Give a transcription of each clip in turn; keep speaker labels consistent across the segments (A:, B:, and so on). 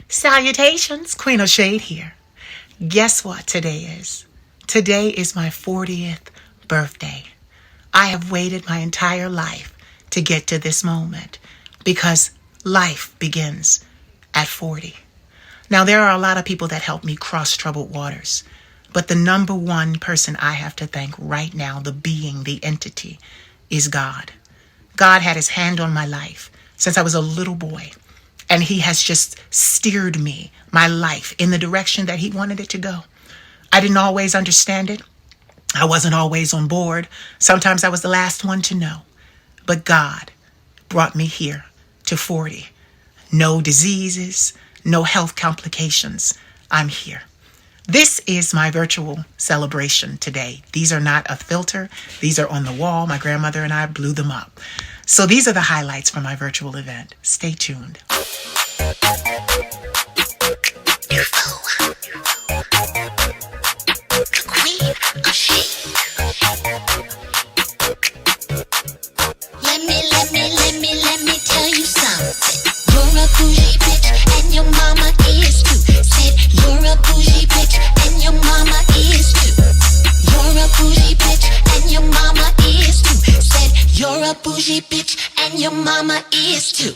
A: Salutations, Queen of Shade here. Guess what today is? Today is my 40th birthday. I have waited my entire life to get to this moment because life begins at 40. Now, there are a lot of people that help me cross troubled waters, but the number one person I have to thank right now, the being, the entity, is God. God had his hand on my life since I was a little boy. And he has just steered me, my life, in the direction that he wanted it to go. I didn't always understand it. I wasn't always on board. Sometimes I was the last one to know. But God brought me here to 40. No diseases, no health complications. I'm here. This is my virtual celebration today. These are not a filter. These are on the wall. My grandmother and I blew them up. So these are the highlights from my virtual event. Stay tuned. The Queen of Shade.
B: Let me tell you something. You're a bougie bitch and your mama is too. Said you're a bougie bitch and your mama is too. You're a bougie bitch and your mama is too. Said you're a bougie bitch and your mama is too.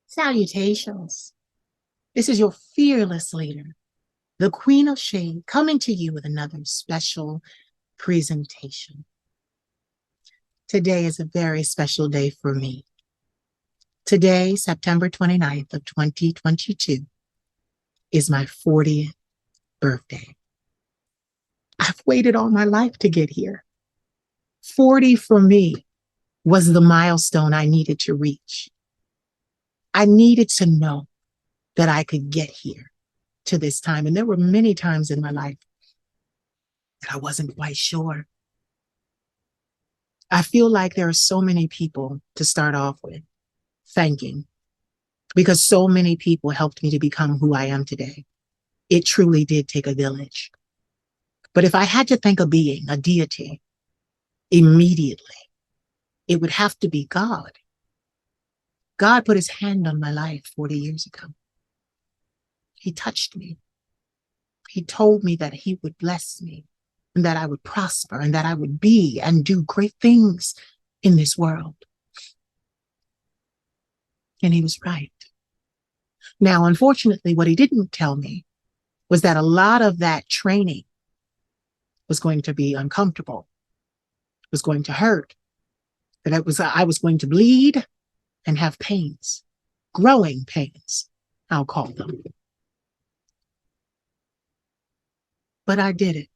A: Salutations. This is your fearless leader, the Queen of Shade, coming to you with another special presentation. Today is a very special day for me. Today, September 29th of 2022, is my 40th birthday. I've waited all my life to get here. 40 for me was the milestone I needed to reach. I needed to know that I could get here to this time. And there were many times in my life that I wasn't quite sure. I feel like there are so many people to start off with thanking, because so many people helped me to become who I am today. It truly did take a village. But if I had to thank a being, a deity, immediately, it would have to be God. God put his hand on my life 40 years ago. He touched me. He told me that he would bless me and that I would prosper and that I would be and do great things in this world. And he was right. Now, unfortunately, what he didn't tell me was that a lot of that training was going to be uncomfortable, was going to hurt, that I was going to bleed and have pains, growing pains, I'll call them. But I did it.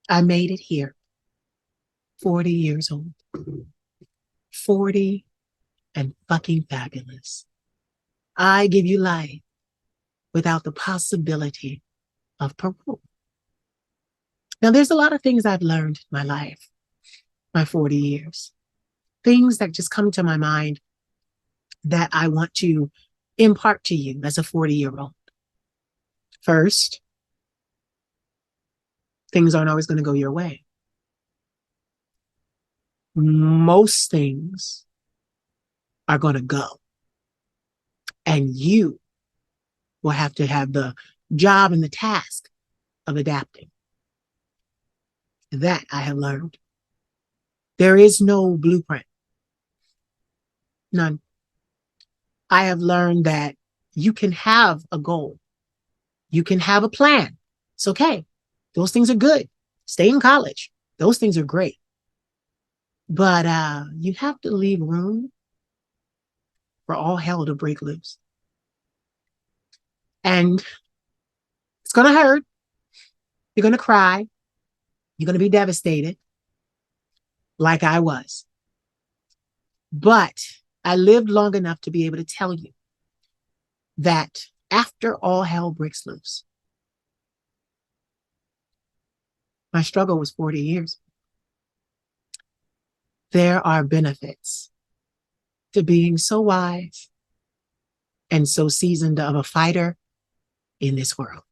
A: I made it here, 40 years old, 40 and fucking fabulous. I give you life without the possibility of parole. Now, there's a lot of things I've learned in my life, my 40 years, things that just come to my mind that I want to impart to you as a 40-year-old. First, things aren't always going to go your way. Most things are going to go. And you will have to have the job and the task of adapting. That I have learned. There is no blueprint. None. I have learned that you can have a goal. You can have a plan. It's okay. Those things are good. Stay in college. Those things are great. But you have to leave room for all hell to break loose. And it's going to hurt. You're going to cry. You're going to be devastated, like I was. But I lived long enough to be able to tell you that after all hell breaks loose, my struggle was 40 years. There are benefits to being so wise and so seasoned of a fighter in this world.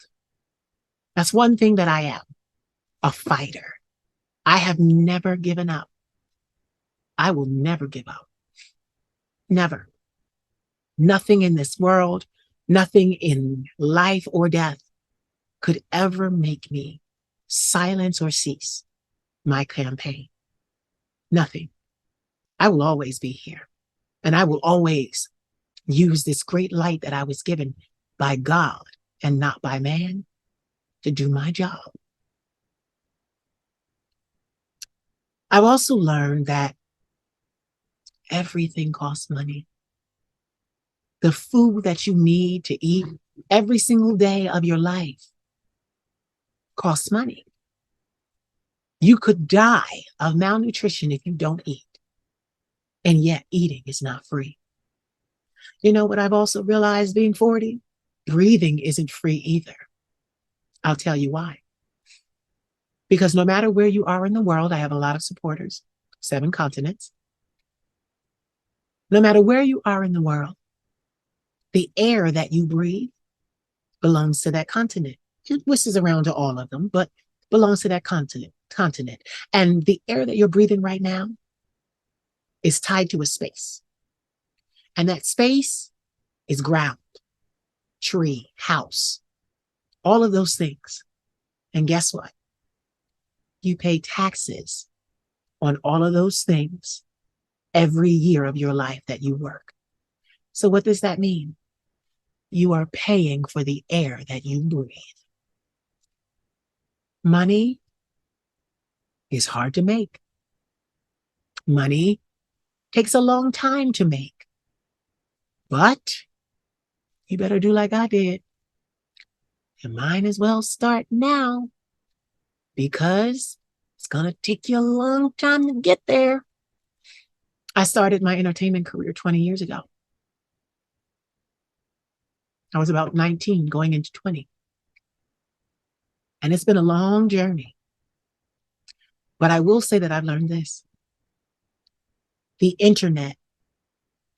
A: That's one thing that I am, a fighter. I have never given up. I will never give up. Never. Nothing in this world, nothing in life or death could ever make me silence or cease my campaign. Nothing. I will always be here. And I will always use this great light that I was given by God and not by man to do my job. I've also learned that everything costs money. The food that you need to eat every single day of your life costs money. You could die of malnutrition if you don't eat. And yet eating is not free. You know what I've also realized being 40? Breathing isn't free either. I'll tell you why. Because no matter where you are in the world, I have a lot of supporters, 7 continents. No matter where you are in the world, the air that you breathe belongs to that continent. It whistles around to all of them, but belongs to that continent. And the air that you're breathing right now is tied to a space. And that space is ground, tree, house, all of those things. And guess what? You pay taxes on all of those things every year of your life that you work. So what does that mean? You are paying for the air that you breathe. Money is hard to make. Money takes a long time to make. But you better do like I did. You might as well start now, because it's going to take you a long time to get there. I started my entertainment career 20 years ago. I was about 19 going into 20. And it's been a long journey. But I will say that I've learned this. The internet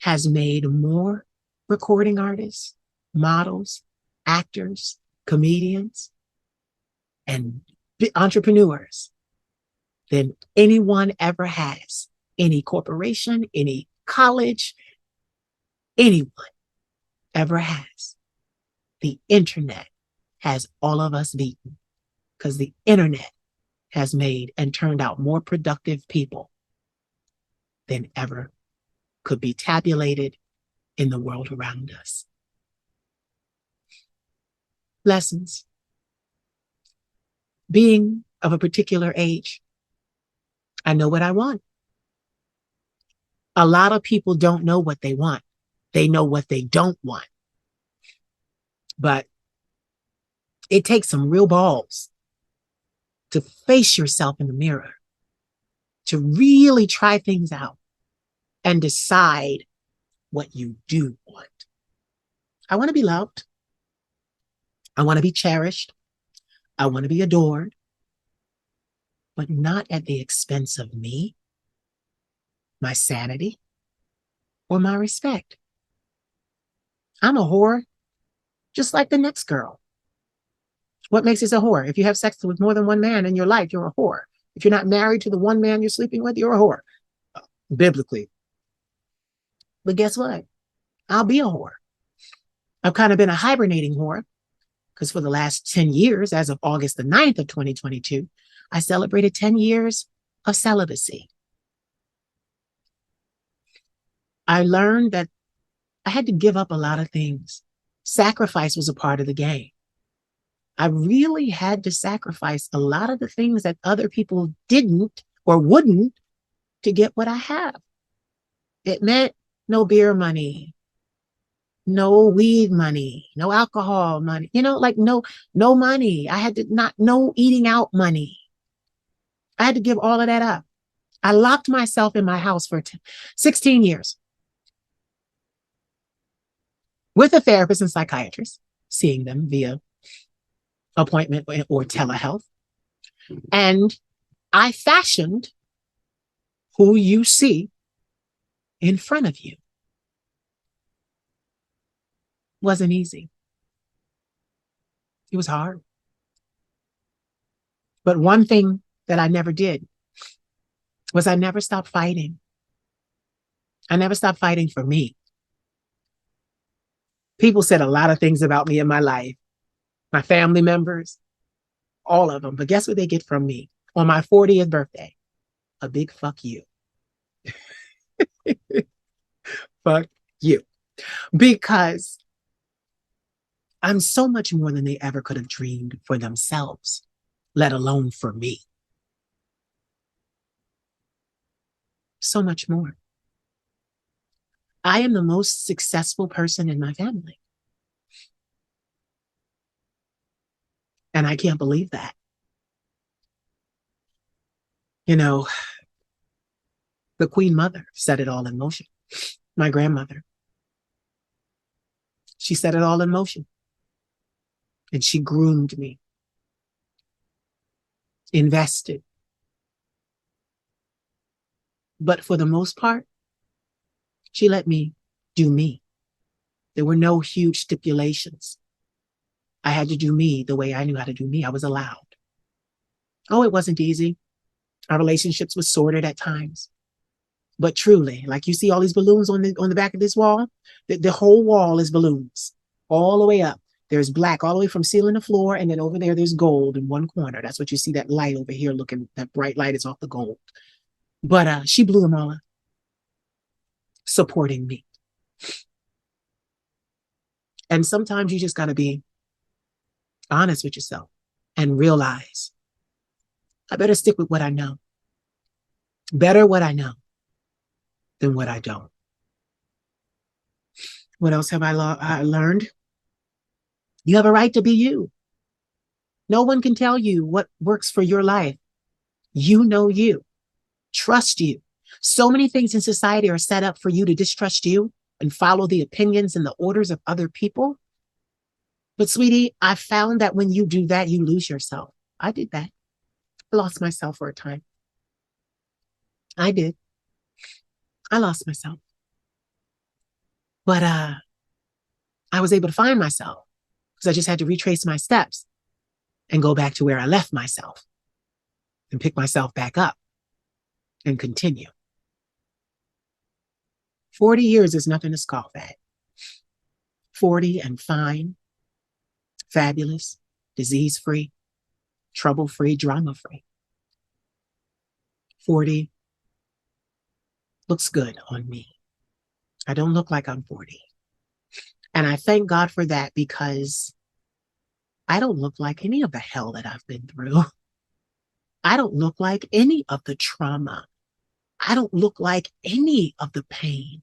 A: has made more recording artists, models, actors, comedians, and entrepreneurs than anyone ever has. Any corporation, any college, anyone ever has. The internet has all of us beaten, because the internet has made and turned out more productive people than ever could be tabulated in the world around us. Lessons. Being of a particular age, I know what I want. A lot of people don't know what they want. They know what they don't want. But it takes some real balls to face yourself in the mirror, to really try things out and decide what you do want. I want to be loved. I want to be cherished. I want to be adored, but not at the expense of me, my sanity, or my respect. I'm a whore, just like the next girl. What makes us a whore? If you have sex with more than one man in your life, you're a whore. If you're not married to the one man you're sleeping with, you're a whore, biblically. But guess what? I'll be a whore. I've kind of been a hibernating whore, because for the last 10 years, as of August the 9th of 2022, I celebrated 10 years of celibacy. I learned that I had to give up a lot of things. Sacrifice was a part of the game. I really had to sacrifice a lot of the things that other people didn't or wouldn't to get what I have. It meant no beer money, no weed money, no alcohol money, like no money. I had to no eating out money. I had to give all of that up. I locked myself in my house for 16 years with a therapist and psychiatrist, seeing them via appointment or telehealth. And I fashioned who you see in front of you. Wasn't easy. It was hard. But one thing that I never did was I never stopped fighting. I never stopped fighting for me. People said a lot of things about me in my life, my family members, all of them. But guess what they get from me on my 40th birthday? A big fuck you. Fuck you. Because I'm so much more than they ever could have dreamed for themselves, let alone for me. So much more. I am the most successful person in my family. And I can't believe that. You know, the Queen Mother set it all in motion. My grandmother, she set it all in motion. And she groomed me, invested. But for the most part, she let me do me. There were no huge stipulations. I had to do me the way I knew how to do me. I was allowed. Oh, it wasn't easy. Our relationships were sordid at times. But truly, like you see all these balloons on the back of this wall, the whole wall is balloons all the way up. There's black all the way from ceiling to floor, and then over there's gold in one corner. That's what you see, that light over here looking, that bright light is off the gold. But she blew them all up, supporting me. And sometimes you just got to be honest with yourself and realize I better stick with what I know. Better what I know than what I don't. What else have I learned? You have a right to be you. No one can tell you what works for your life. You know you. Trust you. So many things in society are set up for you to distrust you and follow the opinions and the orders of other people. But sweetie, I found that when you do that, you lose yourself. I did that. I lost myself for a time. I did. I lost myself. But I was able to find myself because I just had to retrace my steps and go back to where I left myself and pick myself back up and continue. 40 years is nothing to scoff at. 40 and fine, fabulous, disease-free, trouble-free, drama-free. 40 looks good on me. I don't look like I'm 40. And I thank God for that, because I don't look like any of the hell that I've been through. I don't look like any of the trauma. I don't look like any of the pain.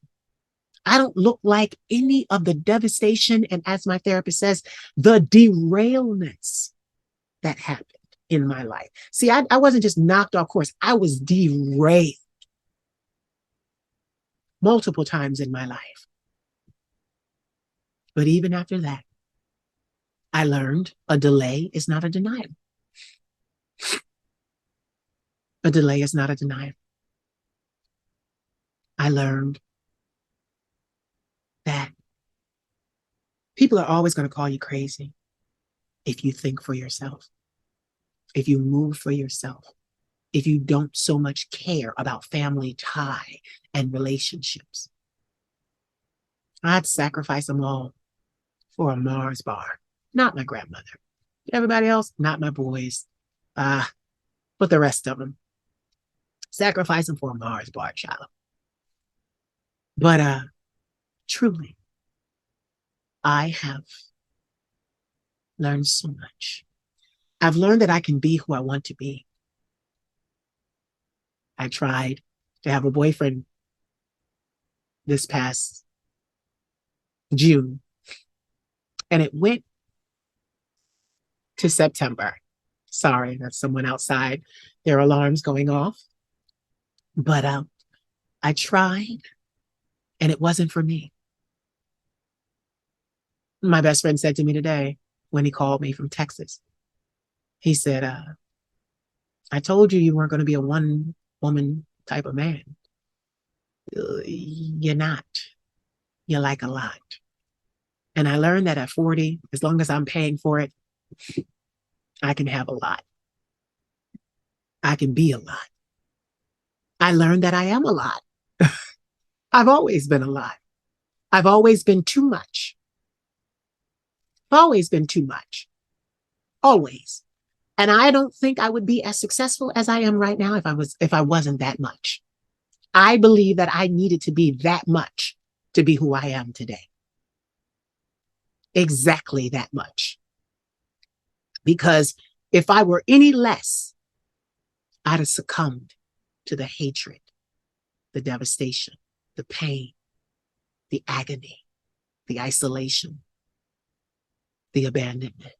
A: I don't look like any of the devastation. And as my therapist says, the derailments that happened in my life. See, I wasn't just knocked off course. I was derailed multiple times in my life. But even after that, I learned a delay is not a denial. A delay is not a denial. I learned that people are always going to call you crazy if you think for yourself, if you move for yourself, if you don't so much care about family tie and relationships. I'd sacrifice them all for a Mars bar. Not my grandmother. Everybody else, not my boys. But the rest of them. Sacrifice them for a Mars bar, child. But truly, I have learned so much. I've learned that I can be who I want to be. I tried to have a boyfriend this past June, and it went to September. Sorry, that's someone outside. Their alarms going off. But I tried, and it wasn't for me. My best friend said to me today when he called me from Texas, he said, I told you weren't going to be a one-woman type of man. You're not. You're like a lot. And I learned that at 40, as long as I'm paying for it, I can have a lot. I can be a lot. I learned that I am a lot. I've always been a lot. I've always been too much. Always been too much. Always. And I don't think I would be as successful as I am right now if I wasn't that much. I believe that I needed to be that much to be who I am today. Exactly that much. Because if I were any less, I'd have succumbed to the hatred, the devastation, the pain, the agony, the isolation, the abandonment.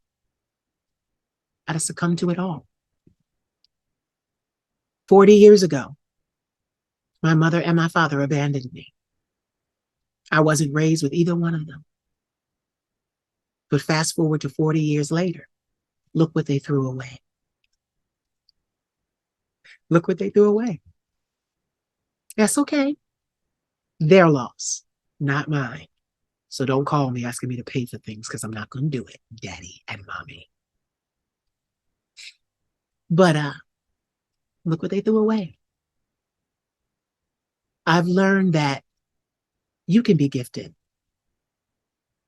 A: I'd have succumbed to it all. 40 years ago, my mother and my father abandoned me. I wasn't raised with either one of them. But fast forward to 40 years later, look what they threw away. Look what they threw away. That's okay. Their loss, not mine. So don't call me asking me to pay for things because I'm not going to do it, daddy and mommy. But look what they threw away. I've learned that you can be gifted.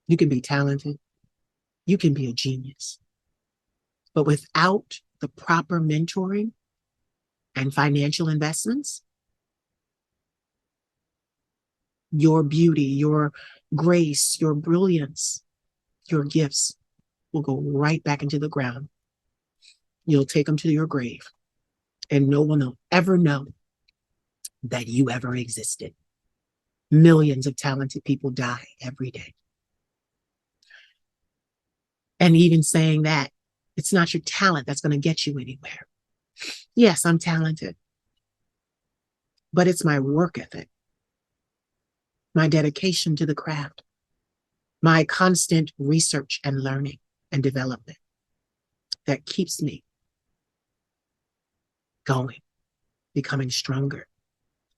A: You can be talented. You can be a genius. But without the proper mentoring and financial investments, your beauty, your grace, your brilliance, your gifts will go right back into the ground. You'll take them to your grave, and no one will ever know that you ever existed. Millions of talented people die every day. And even saying that, it's not your talent that's going to get you anywhere. Yes, I'm talented, but it's my work ethic, my dedication to the craft, my constant research and learning and development that keeps me going, becoming stronger,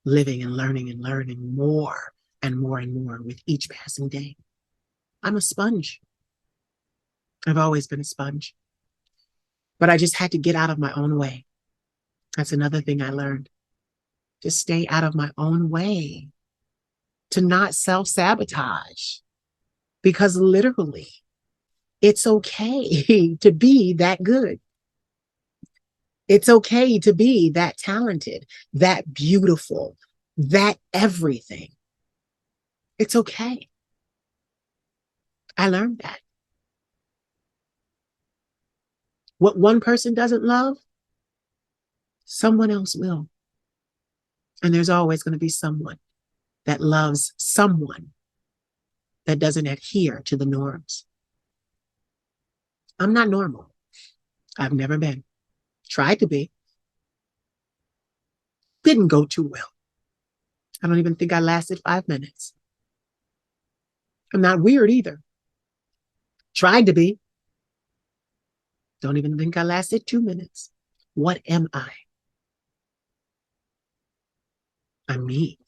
A: living and learning more and more and more with each passing day. I'm a sponge. I've always been a sponge. But I just had to get out of my own way. That's another thing I learned. To stay out of my own way. To not self-sabotage. Because literally, it's okay to be that good. It's okay to be that talented, that beautiful, that everything. It's okay. I learned that. What one person doesn't love, someone else will. And there's always going to be someone that loves someone that doesn't adhere to the norms. I'm not normal. I've never been. Tried to be. Didn't go too well. I don't even think I lasted 5 minutes. I'm not weird either. Tried to be. Don't even think I lasted 2 minutes. What am I? I'm me.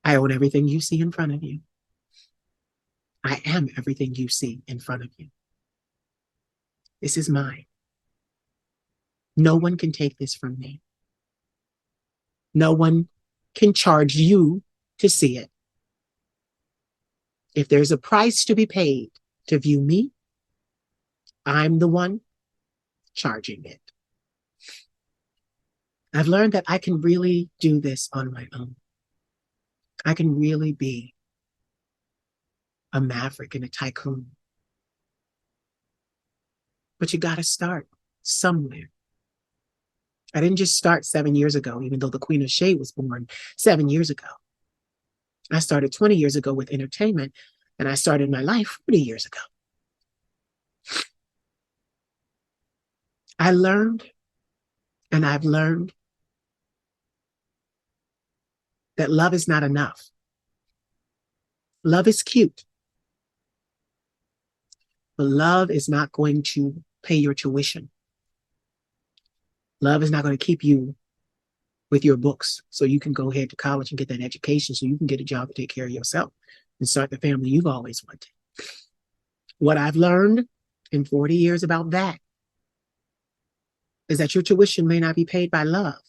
A: I own everything you see in front of you. I am everything you see in front of you. This is mine. No one can take this from me. No one can charge you to see it. If there's a price to be paid to view me, I'm the one charging it. I've learned that I can really do this on my own. I can really be a maverick and a tycoon. But you got to start somewhere. I didn't just start 7 years ago, even though the Queen of Shade was born 7 years ago. I started 20 years ago with entertainment, and I started my life 40 years ago. I learned, and I've learned, that love is not enough. Love is cute, but love is not going to pay your tuition. Love is not going to keep you with your books so you can go ahead to college and get that education so you can get a job and take care of yourself and start the family you've always wanted. What I've learned in 40 years about that is that your tuition may not be paid by love,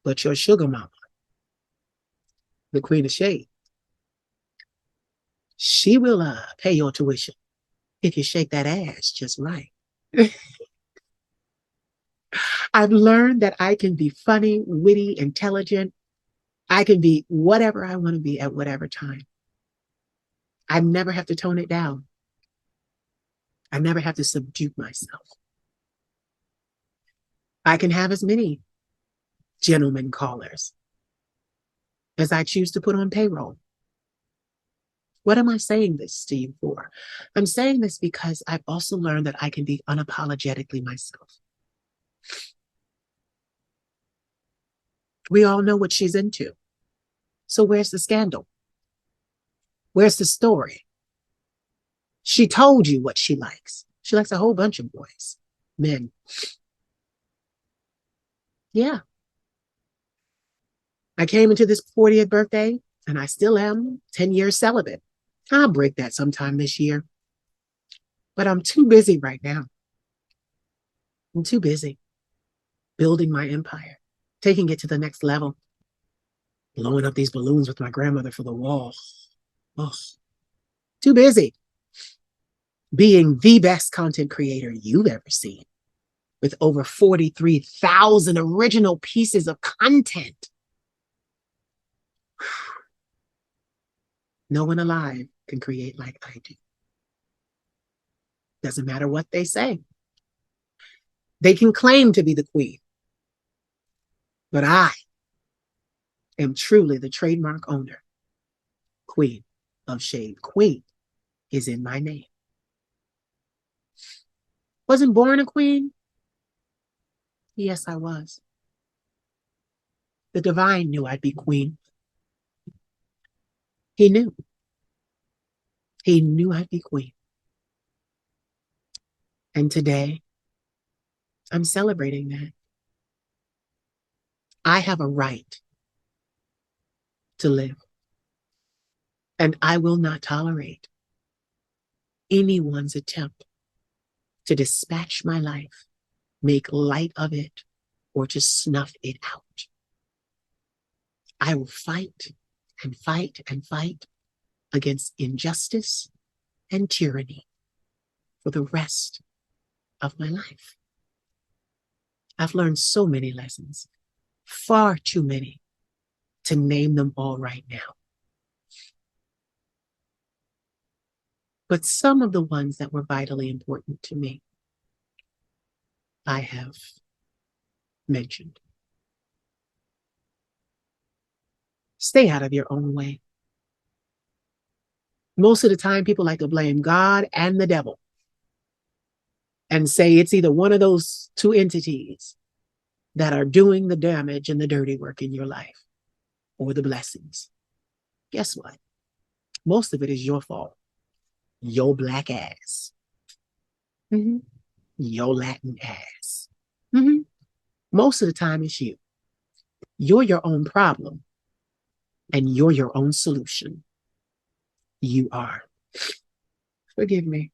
A: but your sugar mama, the Queen of Shade, She will pay your tuition if you shake that ass just right. I've learned that I can be funny, witty, intelligent. I can be whatever I want to be at whatever time. I never have to tone it down. I never have to subdue myself. I can have as many gentlemen callers as I choose to put on payroll. What am I saying this to you for? I'm saying this because I've also learned that I can be unapologetically myself. We all know what she's into. So where's the scandal? Where's the story? She told you what she likes. She likes a whole bunch of boys, men. Yeah. I came into this 40th birthday and I still am 10 years celibate. I'll break that sometime this year. But I'm too busy right now. I'm too busy building my empire, taking it to the next level, blowing up these balloons with my grandmother for the wall. Oh, too busy being the best content creator you've ever seen with over 43,000 original pieces of content. No one alive can create like I do. Doesn't matter what they say. They can claim to be the queen, but I am truly the trademark owner. Queen of Shade. Queen is in my name. Wasn't born a queen? Yes, I was. The divine knew I'd be queen. He knew. He knew I'd be queen. And today, I'm celebrating that. I have a right to live. And I will not tolerate anyone's attempt to dispatch my life, make light of it, or to snuff it out. I will fight and fight and fight against injustice and tyranny for the rest of my life. I've learned so many lessons, far too many to name them all right now. But some of the ones that were vitally important to me, I have mentioned. Stay out of your own way. Most of the time, people like to blame God and the devil and say it's either one of those two entities that are doing the damage and the dirty work in your life or the blessings. Guess what? Most of it is your fault. Your black ass. Mm-hmm. Your Latin ass. Mm-hmm. Most of the time, it's you. You're your own problem, and you're your own solution. You are. Forgive me.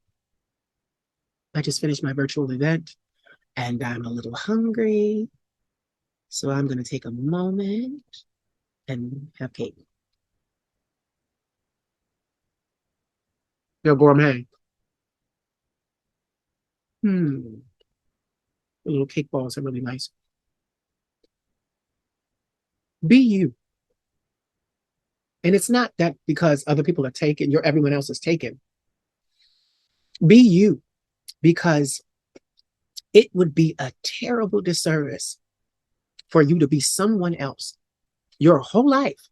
A: I just finished my virtual event, and I'm a little hungry, so I'm going to take a moment and have cake. You're gourmet. The little cake balls are really nice. Be you. And it's not that because other people are taken, everyone else is taken. Be you, because it would be a terrible disservice for you to be someone else your whole life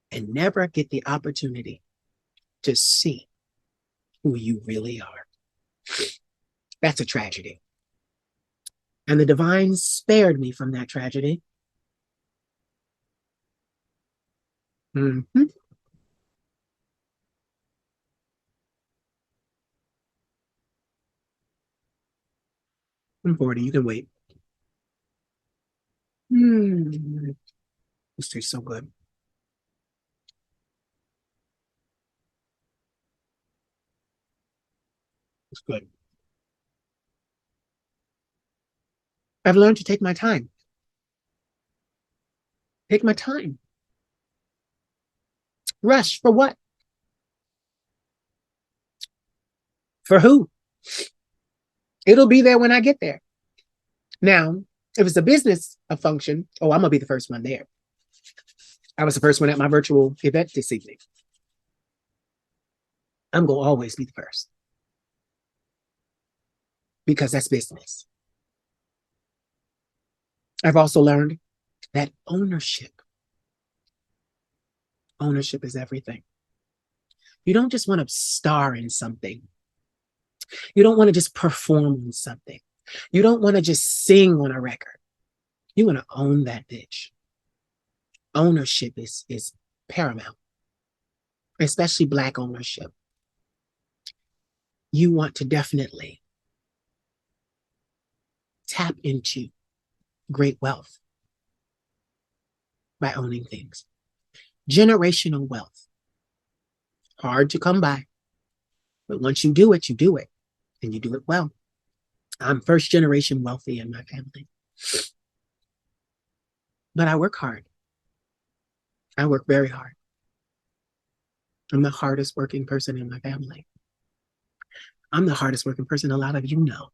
A: and never get the opportunity to see who you really are. That's a tragedy. And the divine spared me from that tragedy. Mm-hmm. I'm 40. You can wait. This tastes so good. It's good. I've learned to take my time. Take my time. Rush for what?
C: For who? It'll be there when I get there. Now, if it's a business function, oh, I'm going to be the first one there. I was the first one at my virtual event this evening. I'm going to always be the first because that's business. I've also learned that ownership is everything. You don't just want to star in something. You don't want to just perform on something. You don't want to just sing on a record. You want to own that bitch. Ownership is paramount, especially Black ownership. You want to definitely tap into great wealth by owning things. Generational wealth. Hard to come by. But once you do it, and you do it well. I'm first generation wealthy in my family. But I work hard. I work very hard. I'm the hardest working person in my family. I'm the hardest working person a lot of you know.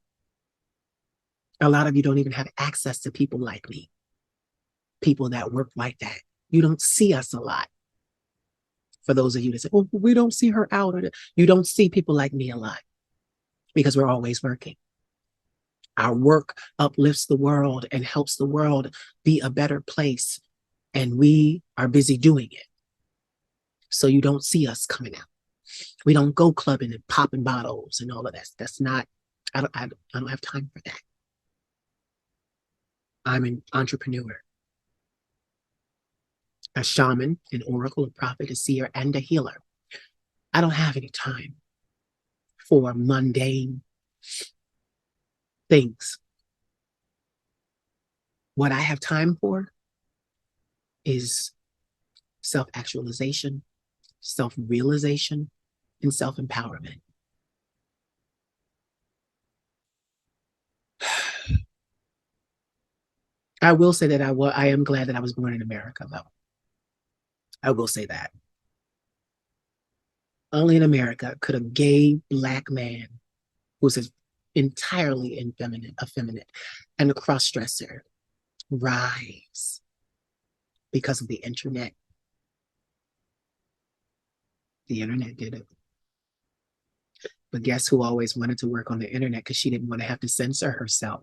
C: A lot of you don't even have access to people like me. People that work like that. You don't see us a lot. For those of you that say, oh, we don't see her out. You don't see people like me a lot because we're always working. Our work uplifts the world and helps the world be a better place. And we are busy doing it. So you don't see us coming out. We don't go clubbing and popping bottles and all of that. That's not, I don't have time for that. I'm an entrepreneur, a shaman, an oracle, a prophet, a seer, and a healer. I don't have any time for mundane things. What I have time for is self-actualization, self-realization, and self-empowerment. I will say that I am glad that I was born in America, though. I will say that. Only in America could a gay Black man who's entirely effeminate, and a cross-dresser rise because of the internet. The internet did it. But guess who always wanted to work on the internet because she didn't want to have to censor herself?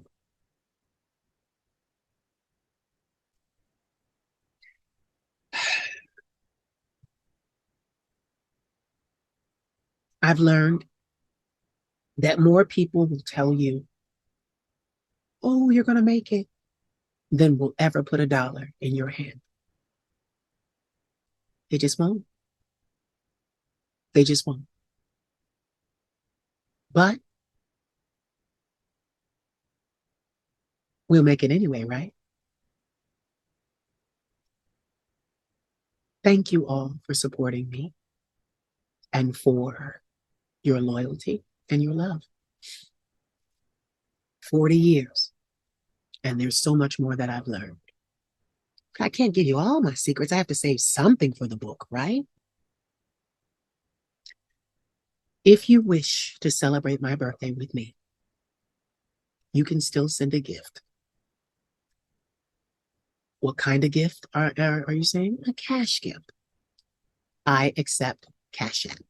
C: I've learned that more people will tell you, oh, you're going to make it, than will ever put $1 in your hand. They just won't. They just won't. But we'll make it anyway, right? Thank you all for supporting me and for your loyalty and your love. 40 years. And there's so much more that I've learned. I can't give you all my secrets. I have to save something for the book, right? If you wish to celebrate my birthday with me, you can still send a gift. What kind of gift are you saying? A cash gift. I accept CASHAPP.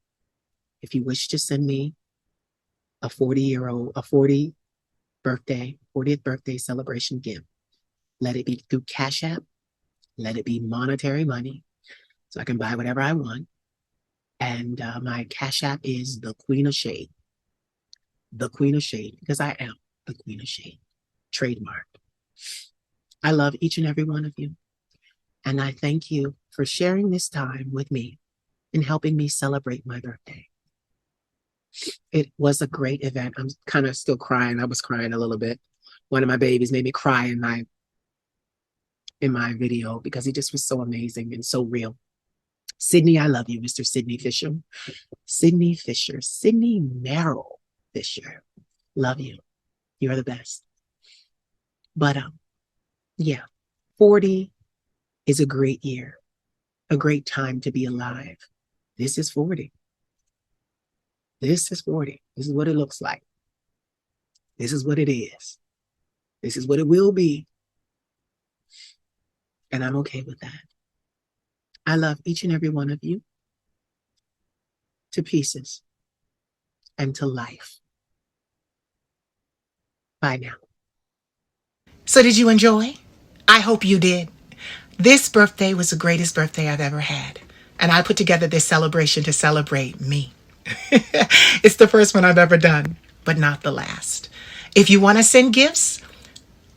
C: If you wish to send me a 40th birthday celebration gift, let it be through CASHAPP. Let it be monetary money so I can buy whatever I want. And my CASHAPP is TheQueenOfShade. TheQueenOfShade, because I am the Queen of Shade. Trademarked. I love each and every one of you. And I thank you for sharing this time with me and helping me celebrate my birthday. It was a great event. I'm kind of still crying. I was crying a little bit. One of my babies made me cry in my video because he just was so amazing and so real. Sydney, I love you, Mr. Sydney Fisher. Sydney Merrill Fisher. Love you. You're the best. But yeah, 40 is a great year, a great time to be alive. This is 40. This is 40. This is what it looks like. This is what it is. This is what it will be. And I'm okay with that. I love each and every one of you to pieces and to life. Bye now.
A: So did you enjoy? I hope you did. This birthday was the greatest birthday I've ever had. And I put together this celebration to celebrate me. It's the first one I've ever done, but not the last. If you want to send gifts,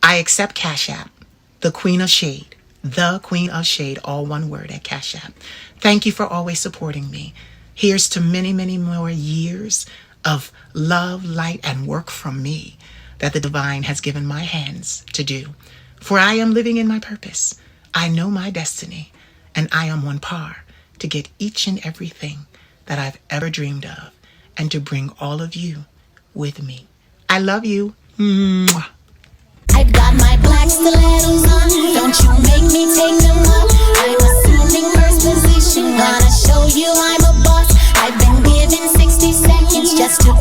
A: I accept Cash App, The Queen of Shade. The Queen of Shade, all one word at Cash App. Thank you for always supporting me. Here's to many, many more years of love, light, and work from me that the divine has given my hands to do. For I am living in my purpose. I know my destiny, and I am on par to get each and everything that I've ever dreamed of and to bring all of you with me. I love you. Mwah.
B: I've got my black stilettos on. Don't you make me take them off. I'm assuming first position. Wanna show you I'm a boss. I've been given 60 seconds just to